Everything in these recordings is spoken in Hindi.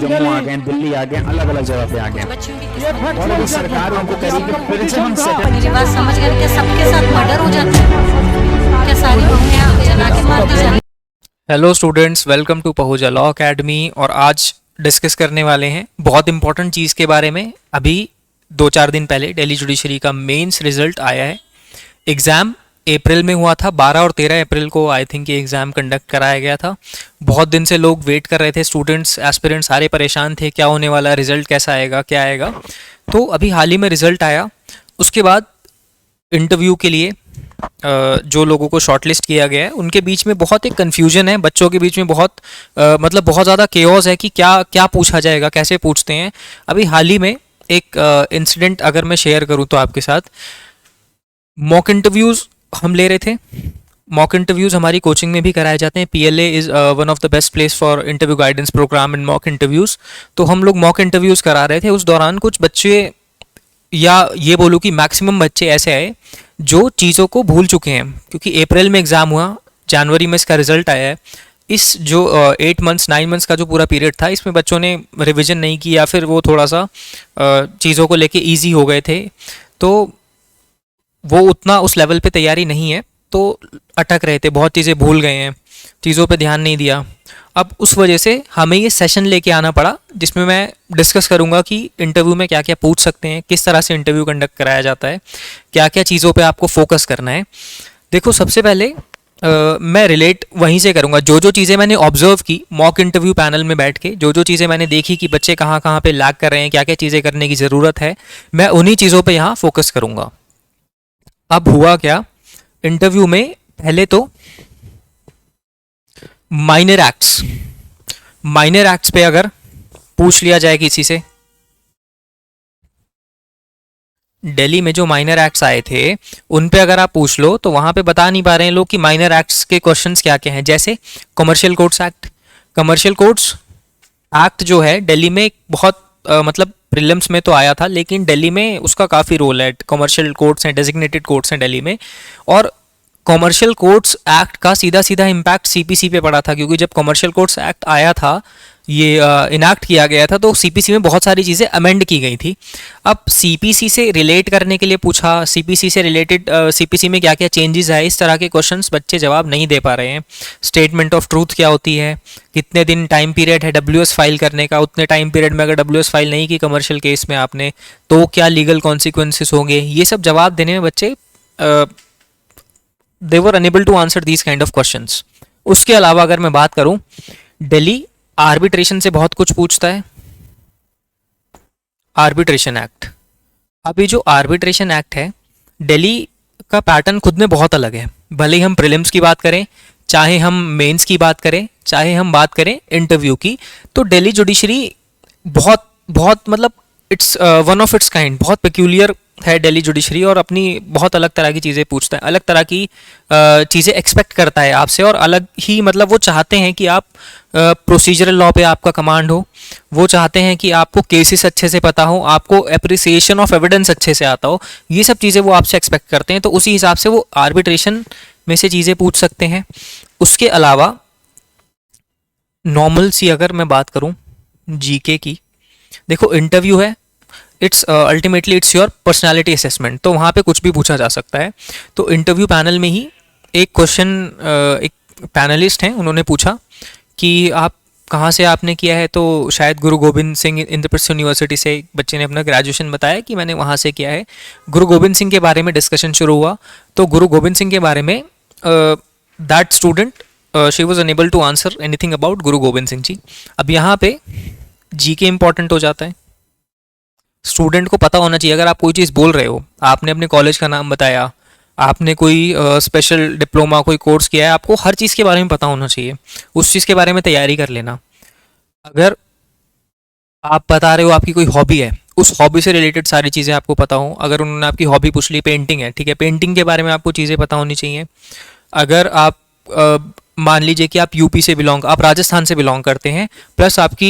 जम्मू आ गए, दिल्ली आ गए, अलग अलग जगह पे आ गए। और अभी सरकार उनको कह रही है कि फिर से हम मेरी बात समझ गए? क्या सबके साथ मर्डर हो जाता है? क्या सारी बहुएं जला के मार दी जाती? Hello students, welcome to Pahuja law academy. और आज डिस्कस करने वाले हैं बहुत इंपॉर्टेंट चीज़ के बारे में। अभी 2-4 दिन पहले दिल्ली जुडिशरी का मेंस रिजल्ट आया है। एग्ज़ाम अप्रैल में हुआ था, 12 और 13 अप्रैल को आई थिंक ये एग्ज़ाम कंडक्ट कराया गया था। बहुत दिन से लोग वेट कर रहे थे, स्टूडेंट्स एस्पिरेंट्स सारे परेशान थे, क्या होने वाला, रिज़ल्ट कैसा आएगा, क्या आएगा। तो अभी हाल ही में रिज़ल्ट आया। उसके बाद इंटरव्यू के लिए जो लोगों को शॉर्टलिस्ट किया गया है उनके बीच में बहुत एक कन्फ्यूजन है, बच्चों के बीच में बहुत मतलब बहुत ज़्यादा केओस है कि क्या क्या पूछा जाएगा, कैसे पूछते हैं। अभी हाल ही में एक इंसिडेंट अगर मैं शेयर करूं तो आपके साथ, मॉक इंटरव्यूज़ हम ले रहे थे। मॉक इंटरव्यूज़ हमारी कोचिंग में भी कराए जाते हैं। PLA is one of the best place for interview guidance program in mock interviews. तो हम लोग मॉक इंटरव्यूज़ करा रहे थे। उस दौरान कुछ बच्चे, या ये बोलूँ कि मैक्सिमम बच्चे ऐसे आए जो चीज़ों को भूल चुके हैं, क्योंकि अप्रैल में एग्ज़ाम हुआ, जनवरी में इसका रिज़ल्ट आया है। इस जो 8 मंथ्स 9 मंथ्स का जो पूरा पीरियड था, इसमें बच्चों ने रिवीजन नहीं की, या फिर वो थोड़ा सा चीज़ों को लेके इजी हो गए थे, तो वो उतना उस लेवल पे तैयारी नहीं है, तो अटक रहे थे, बहुत चीज़ें भूल गए हैं, चीज़ों पे ध्यान नहीं दिया। अब उस वजह से हमें ये सेशन लेके आना पड़ा, जिसमें मैं डिस्कस करूँगा कि इंटरव्यू में क्या क्या पूछ सकते हैं, किस तरह से इंटरव्यू कंडक्ट कराया जाता है, क्या क्या चीज़ों पे आपको फोकस करना है। देखो, सबसे पहले मैं रिलेट वहीं से करूँगा, जो जो चीज़ें मैंने ऑब्जर्व की मॉक इंटरव्यू पैनल में बैठ के, जो जो चीज़ें मैंने देखी कि बच्चे कहाँ कहाँ पे लैग कर रहे हैं, क्या क्या चीज़ें करने की ज़रूरत है, मैं उन्हीं चीज़ों पे यहाँ फोकस करूँगा। अब हुआ क्या इंटरव्यू में, पहले तो माइनर एक्ट्स पे अगर पूछ लिया जाए किसी से, दिल्ली में जो माइनर एक्ट्स आए थे उन पे अगर आप पूछ लो तो वहां पे बता नहीं पा रहे हैं लोग कि माइनर एक्ट्स के क्वेश्चंस क्या क्या हैं। जैसे commercial courts act, commercial courts act जो है दिल्ली में बहुत मतलब प्रीलिम्स में तो आया था, लेकिन दिल्ली में उसका काफ़ी रोल है। कमर्शियल कोर्ट्स हैं, डेजिग्नेटेड कोर्ट्स हैं दिल्ली में, और कमर्शियल कोर्ट्स एक्ट का सीधा सीधा इम्पैक्ट CPC पे पड़ा था, क्योंकि जब कमर्शियल कोर्ट्स एक्ट आया था, ये इनैक्ट किया गया था, तो CPC में बहुत सारी चीज़ें अमेंड की गई थी। अब CPC से रिलेट करने के लिए पूछा, CPC से रिलेटेड CPC में क्या क्या चेंजेस है, इस तरह के क्वेश्चंस बच्चे जवाब नहीं दे पा रहे हैं। स्टेटमेंट ऑफ ट्रूथ क्या होती है, कितने दिन टाइम पीरियड है WS फाइल करने का, उतने टाइम पीरियड में अगर WS फाइल नहीं की कमर्शियल केस में आपने, तो क्या लीगल कॉन्सिक्वेंसेस होंगे, ये सब जवाब देने में बच्चे they were unable to answer these kind of questions। उसके अलावा अगर मैं बात करूं, दिल्ली आर्बिट्रेशन से बहुत कुछ पूछता है। आर्बिट्रेशन एक्ट, अभी जो आर्बिट्रेशन एक्ट है, दिल्ली का पैटर्न खुद में बहुत अलग है। भले ही हम प्रीलिम्स की बात करें, चाहे हम मेंस की बात करें, चाहे हम बात करें इंटरव्यू की, तो दिल्ली जुडिशरी बहुत बहुत मतलब it's one of its kind, बहुत पेक्यूलियर है दिल्ली जुडिशरी, और अपनी बहुत अलग तरह की चीज़ें पूछता है, अलग तरह की चीज़ें एक्सपेक्ट करता है आपसे, और अलग ही मतलब वो चाहते हैं कि आप प्रोसीजरल लॉ पे आपका कमांड हो, वो चाहते हैं कि आपको केसेस अच्छे से पता हो, आपको एप्रिसिएशन ऑफ एविडेंस अच्छे से आता हो, ये सब चीज़ें वो आपसे एक्सपेक्ट करते हैं। तो उसी हिसाब से वो आर्बिट्रेशन में से चीज़ें पूछ सकते हैं। उसके अलावा नॉर्मल सी अगर मैं बात करूँ GK की, देखो इंटरव्यू है, it's ultimately it's your personality assessment, तो वहाँ पे कुछ भी पूछा जा सकता है। तो इंटरव्यू पैनल में ही एक क्वेश्चन, एक पैनलिस्ट हैं, उन्होंने पूछा कि आप कहाँ से आपने किया है, तो शायद गुरु गोबिंद सिंह इंद्रप्रस्थ यूनिवर्सिटी से एक बच्चे ने अपना ग्रेजुएशन बताया कि मैंने वहाँ से किया है। गुरु गोबिंद सिंह के बारे में डिस्कशन शुरू हुआ, तो गुरु गोबिंद सिंह के बारे में that student she was unable to answer anything about Guru Gobind Singh ji. अब यहाँ पे GK इंपॉर्टेंट हो जाता है, स्टूडेंट को पता होना चाहिए। अगर आप कोई चीज़ बोल रहे हो, आपने अपने कॉलेज का नाम बताया, आपने कोई स्पेशल डिप्लोमा कोई कोर्स किया है, आपको हर चीज़ के बारे में पता होना चाहिए, उस चीज़ के बारे में तैयारी कर लेना। अगर आप बता रहे हो आपकी कोई हॉबी है, उस हॉबी से रिलेटेड सारी चीज़ें आपको पता हो। अगर उन्होंने आपकी हॉबी पूछ ली, पेंटिंग है, ठीक है, पेंटिंग के बारे में आपको चीज़ें पता होनी चाहिए। अगर आप मान लीजिए कि आप यूपी से बिलोंग, आप राजस्थान से बिलोंग करते हैं, प्लस आपकी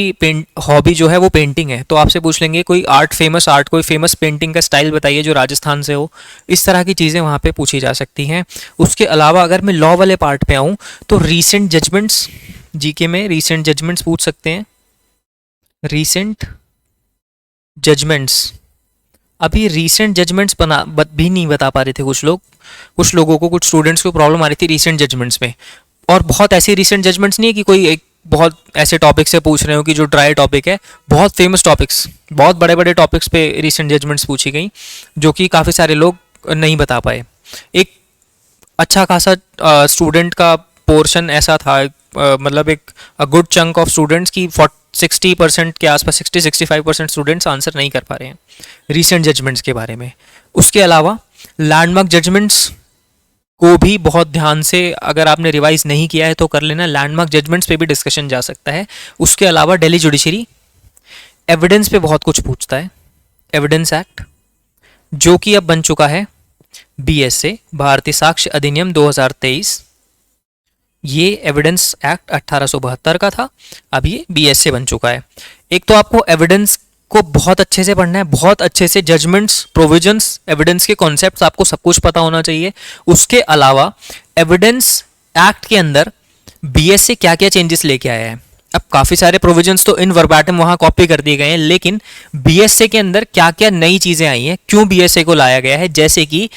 हॉबी जो है वो पेंटिंग है, तो आपसे पूछ लेंगे कोई फेमस आर्ट, कोई फेमस पेंटिंग का स्टाइल बताइए जो राजस्थान से हो। इस तरह की चीज़ें वहाँ पे पूछी जा सकती हैं। उसके अलावा अगर मैं लॉ वाले पार्ट पे आऊँ, तो रीसेंट जजमेंट्स, GK में रीसेंट जजमेंट्स पूछ सकते हैं। रीसेंट जजमेंट्स, अभी रीसेंट जजमेंट्स भी नहीं बता पा रहे थे कुछ लोग, कुछ लोगों को, कुछ स्टूडेंट्स को प्रॉब्लम आ रही थी रीसेंट जजमेंट्स में। और बहुत ऐसी रीसेंट जजमेंट्स नहीं है कि कोई एक बहुत ऐसे टॉपिक से पूछ रहे हो कि जो ड्राई टॉपिक है, बहुत फेमस टॉपिक्स, बहुत बड़े बड़े टॉपिक्स पे रीसेंट जजमेंट्स पूछी गई जो कि काफ़ी सारे लोग नहीं बता पाए। एक अच्छा खासा स्टूडेंट का पोर्शन ऐसा था, मतलब एक गुड चंक ऑफ स्टूडेंट्स की 60% के आसपास, 60-65% स्टूडेंट्स आंसर नहीं कर पा रहे हैं रीसेंट जजमेंट्स के बारे में। उसके अलावा लैंडमार्क जजमेंट्स को भी बहुत ध्यान से, अगर आपने रिवाइज नहीं किया है तो कर लेना, लैंडमार्क जजमेंट्स पे भी डिस्कशन जा सकता है। उसके अलावा दिल्ली जुडिशरी एविडेंस पे बहुत कुछ पूछता है, एविडेंस एक्ट जो कि अब बन चुका है BSA, भारतीय साक्ष्य अधिनियम 2023। ये एविडेंस एक्ट 1872 का था, अब ये BSA बन चुका है। एक तो आपको एविडेंस को बहुत अच्छे से पढ़ना है, बहुत अच्छे से जजमेंट्स, प्रोविजंस, एविडेंस के कॉन्सेप्ट्स आपको सब कुछ पता होना चाहिए। उसके अलावा एविडेंस एक्ट के अंदर BSA क्या क्या चेंजेस लेके आया है। अब काफ़ी सारे प्रोविजंस तो इन वर्बाटिम वहाँ कॉपी कर दिए गए हैं, लेकिन BSA के अंदर क्या क्या नई चीज़ें आई हैं, क्यों BSA को लाया गया है, जैसे कि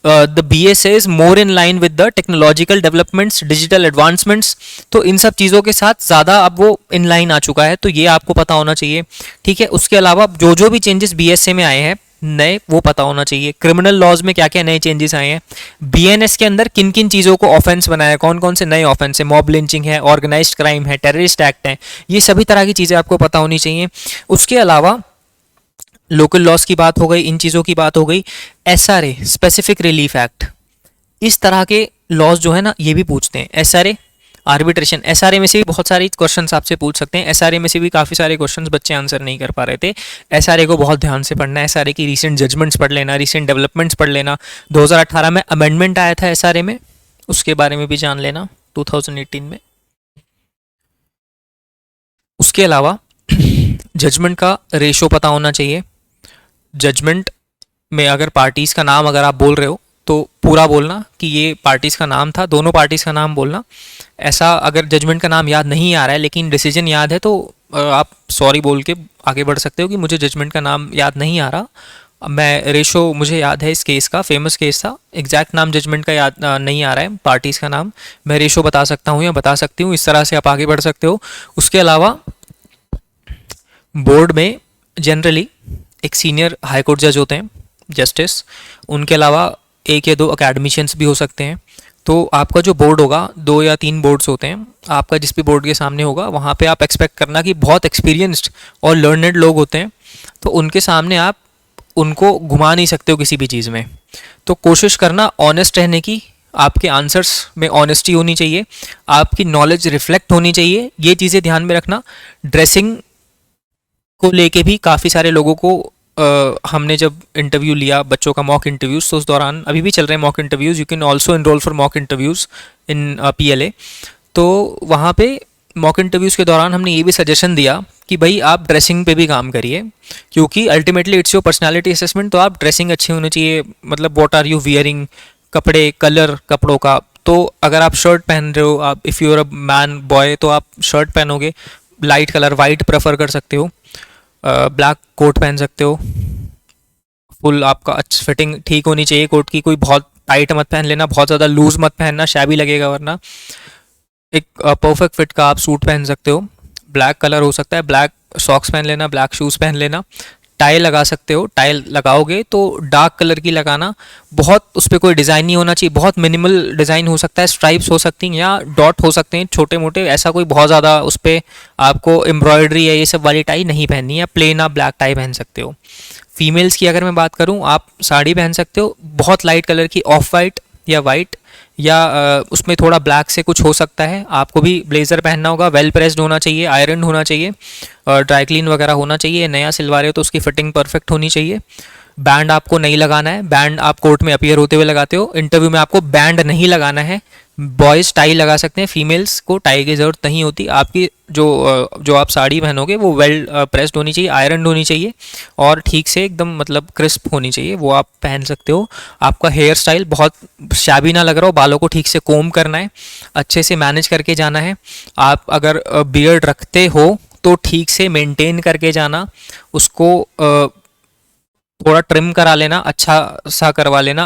the BSA is more in line with the technological developments, digital advancements. तो इन सब चीज़ों के साथ ज़्यादा अब वो इन लाइन आ चुका है, तो ये आपको पता होना चाहिए, ठीक है। उसके अलावा जो जो भी चेंजेस BSA में आए हैं नए, वो पता होना चाहिए। क्रिमिनल लॉज में क्या क्या नए चेंजेस आए हैं, BNS के अंदर किन किन चीज़ों को ऑफेंस बनाया है, कौन कौन से नए ऑफेंस है, मॉब लिंचिंग है, ऑर्गेनाइज्ड क्राइम है, टेररिस्ट एक्ट है, ये सभी तरह की चीज़ें आपको पता होनी चाहिए। उसके अलावा लोकल लॉस की बात हो गई, इन चीज़ों की बात हो गई। SRA, स्पेसिफिक रिलीफ एक्ट, इस तरह के लॉज जो है ना, ये भी पूछते हैं। SRA, आर्बिट्रेशन, SRA में से भी बहुत सारे क्वेश्चंस आपसे पूछ सकते हैं। SRA में से भी काफ़ी सारे क्वेश्चंस बच्चे आंसर नहीं कर पा रहे थे। SRA को बहुत ध्यान से पढ़ना है, SRA की रीसेंट जजमेंट्स पढ़ लेना, रीसेंट डेवलपमेंट्स पढ़ लेना। 2018 में अमेंडमेंट आया था SRA में, उसके बारे में भी जान लेना 2018 में। उसके अलावा जजमेंट का रेशो पता होना चाहिए। जजमेंट में अगर पार्टीज़ का नाम अगर आप बोल रहे हो तो पूरा बोलना कि ये पार्टीज़ का नाम था, दोनों पार्टीज़ का नाम बोलना। ऐसा अगर जजमेंट का नाम याद नहीं आ रहा है लेकिन डिसीजन याद है, तो आप सॉरी बोल के आगे बढ़ सकते हो कि मुझे जजमेंट का नाम याद नहीं आ रहा, मैं रेशो मुझे याद है, इस केस का फेमस केस था, एग्जैक्ट नाम जजमेंट का याद नहीं आ रहा है, पार्टीज़ का नाम, मैं रेशो बता सकता हूँ या बता सकती हूँ। इस तरह से आप आगे बढ़ सकते हो। उसके अलावा बोर्ड में जनरली एक सीनियर हाई कोर्ट जज होते हैं, जस्टिस, उनके अलावा 1 या 2 अकेडमिशियंस भी हो सकते हैं। तो आपका जो बोर्ड होगा, 2 या 3 बोर्ड्स होते हैं, आपका जिस भी बोर्ड के सामने होगा वहाँ पे आप एक्सपेक्ट करना कि बहुत एक्सपीरियंस्ड और लर्नड लोग होते हैं, तो उनके सामने आप उनको घुमा नहीं सकते हो किसी भी चीज़ में। तो कोशिश करना ऑनेस्ट रहने की, आपके आंसर्स में ऑनेस्टी होनी चाहिए, आपकी नॉलेज रिफ्लेक्ट होनी चाहिए, ये चीज़ें ध्यान में रखना। ड्रेसिंग को लेके भी काफ़ी सारे लोगों को हमने जब इंटरव्यू लिया बच्चों का, मॉक इंटरव्यूज़, तो उस दौरान, अभी भी चल रहे हैं mock interviews, you can also enroll for mock interviews in PLA। तो वहाँ पे मॉक इंटरव्यूज़ के दौरान हमने ये भी सजेशन दिया कि भाई आप ड्रेसिंग पे भी काम करिए, क्योंकि ultimately it's your personality assessment. तो आप ड्रेसिंग अच्छी होनी चाहिए, मतलब व्हाट आर यू वियरिंग, कपड़े, कलर कपड़ों का। तो अगर आप शर्ट पहन रहे हो, आप if you are a man boy, तो आप शर्ट पहनोगे, लाइट कलर वाइट प्रेफर कर सकते हो, ब्लैक कोट पहन सकते हो, फुल आपका अच्छा फिटिंग ठीक होनी चाहिए कोट की, कोई बहुत टाइट मत पहन लेना, बहुत ज़्यादा लूज मत पहनना, शैबी लगेगा वरना। एक परफेक्ट फिट का आप सूट पहन सकते हो, ब्लैक कलर हो सकता है, ब्लैक सॉक्स पहन लेना, ब्लैक शूज़ पहन लेना, टाई लगा सकते हो, टाई लगाओगे तो डार्क कलर की लगाना, बहुत उस पर कोई डिज़ाइन नहीं होना चाहिए, बहुत मिनिमल डिज़ाइन हो सकता है, स्ट्राइप्स हो सकती हैं या डॉट हो सकते हैं छोटे मोटे, ऐसा कोई बहुत ज़्यादा उस पर आपको एम्ब्रॉयडरी या ये सब वाली टाई नहीं पहननी है, प्लेन आप ब्लैक टाई पहन सकते हो। फीमेल्स की अगर मैं बात करूं, आप साड़ी पहन सकते हो, बहुत लाइट कलर की, ऑफ वाइट या वाइट, या उसमें थोड़ा ब्लैक से कुछ हो सकता है। आपको भी ब्लेज़र पहनना होगा, वेल प्रेस्ड होना चाहिए, आयरन होना चाहिए, ड्राई क्लीन वगैरह होना चाहिए, नया सिलवा रहे हो तो उसकी फिटिंग परफेक्ट होनी चाहिए। बैंड आपको नहीं लगाना है, बैंड आप कोर्ट में अपीयर होते हुए लगाते हो, इंटरव्यू में आपको बैंड नहीं लगाना है। बॉयज़ टाई लगा सकते हैं, फीमेल्स को टाई की ज़रूरत नहीं होती। आपकी जो आप साड़ी पहनोगे वो वेल प्रेस्ड होनी चाहिए, आयरन होनी चाहिए और ठीक से एकदम मतलब क्रिस्प होनी चाहिए, वो आप पहन सकते हो। आपका हेयर स्टाइल बहुत शाबी ना लग रहा हो, बालों को ठीक से कोम करना है, अच्छे से मैनेज करके जाना है। आप अगर बियर्ड रखते हो तो ठीक से मेंटेन करके जाना, उसको थोड़ा ट्रिम करा लेना, अच्छा सा करवा लेना।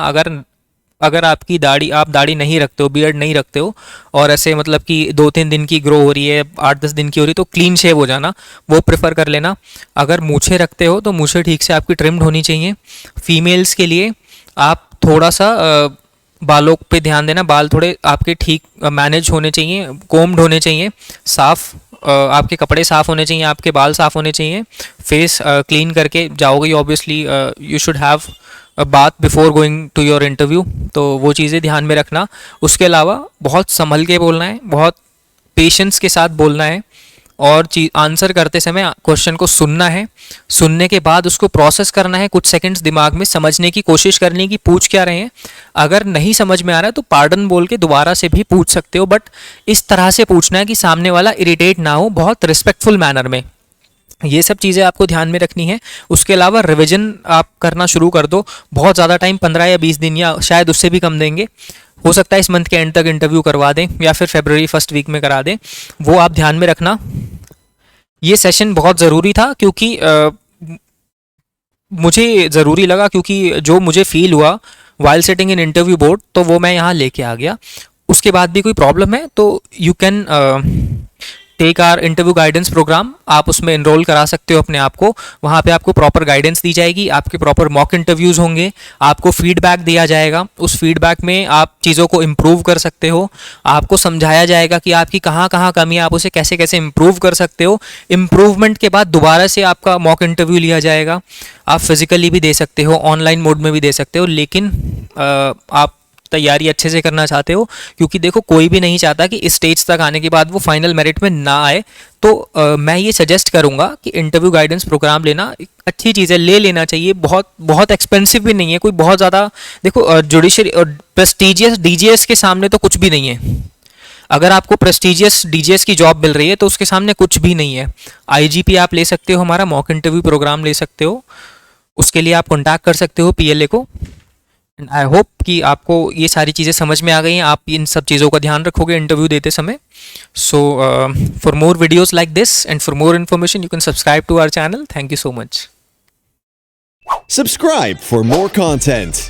अगर आपकी आप दाढ़ी नहीं रखते हो, बियर्ड नहीं रखते हो, और ऐसे मतलब कि 2-3 दिन की ग्रो हो रही है, 8-10 दिन की हो रही है, तो क्लीन शेव हो जाना, वो प्रेफर कर लेना। अगर मूछें रखते हो तो मूछें ठीक से आपकी ट्रिम्ड होनी चाहिए। फीमेल्स के लिए आप थोड़ा सा बालों पे ध्यान देना, बाल थोड़े आपके ठीक मैनेज होने चाहिए, कोम्ड होने चाहिए, साफ आपके कपड़े साफ़ होने चाहिए, आपके बाल साफ़ होने चाहिए। फेस क्लीन करके जाओगे, obviously you should have a bath before going to your interview, तो वो चीज़ें ध्यान में रखना। उसके अलावा बहुत संभल के बोलना है, बहुत पेशेंस के साथ बोलना है, और आंसर करते समय क्वेश्चन को सुनना है, सुनने के बाद उसको प्रोसेस करना है, कुछ सेकंड्स दिमाग में समझने की कोशिश करनी कि पूछ क्या रहे हैं। अगर नहीं समझ में आ रहा है तो पार्डन बोल के दोबारा से भी पूछ सकते हो, बट इस तरह से पूछना है कि सामने वाला इरिटेट ना हो, बहुत रिस्पेक्टफुल मैनर में। ये सब चीज़ें आपको ध्यान में रखनी है। उसके अलावा रिवीजन आप करना शुरू कर दो। बहुत ज़्यादा टाइम 15 या 20 दिन या शायद उससे भी कम देंगे, हो सकता है इस मंथ के एंड तक इंटरव्यू करवा दें या फिर फरवरी फर्स्ट वीक में करा दें, वो आप ध्यान में रखना। ये सेशन बहुत ज़रूरी था क्योंकि मुझे ज़रूरी लगा, क्योंकि जो मुझे फील हुआ while setting in interview board, तो वो मैं यहाँ लेके आ गया। उसके बाद भी कोई प्रॉब्लम है तो you can take our interview guidance program, आप उसमें एनरोल करा सकते हो अपने आप को। वहाँ पे आपको प्रॉपर गाइडेंस दी जाएगी, आपके प्रॉपर मॉक इंटरव्यूज़ होंगे, आपको फीडबैक दिया जाएगा। उस फीडबैक में आप चीज़ों को इम्प्रूव कर सकते हो, आपको समझाया जाएगा कि आपकी कहाँ कहाँ कमी है, आप उसे कैसे कैसे इम्प्रूव कर सकते हो। इम्प्रूवमेंट के बाद दोबारा से आपका मॉक इंटरव्यू लिया जाएगा। आप फिजिकली भी दे सकते हो, ऑनलाइन मोड में भी दे सकते हो, लेकिन आप तैयारी अच्छे से करना चाहते हो, क्योंकि देखो कोई भी नहीं चाहता कि इस स्टेज तक आने के बाद वो फाइनल मेरिट में ना आए। तो मैं ये सजेस्ट करूंगा कि इंटरव्यू गाइडेंस प्रोग्राम लेना एक अच्छी चीज़ है, ले लेना चाहिए। बहुत बहुत एक्सपेंसिव भी नहीं है, कोई बहुत ज़्यादा, देखो जुडिशरी और प्रेस्टिजियस डीजीएस के सामने तो कुछ भी नहीं है। अगर आपको प्रेस्टिजियस डीजीएस की जॉब मिल रही है तो उसके सामने कुछ भी नहीं है। आईजीपी आप ले सकते हो, हमारा मॉक इंटरव्यू प्रोग्राम ले सकते हो, उसके लिए आप कॉन्टैक्ट कर सकते हो पीएलए को। एंड आई होप कि आपको ये सारी चीज़ें समझ में आ गई हैं, आप इन सब चीज़ों का ध्यान रखोगे इंटरव्यू देते समय। So for more videos like this and for more information you can subscribe to our channel. Thank you so much. Subscribe for more content.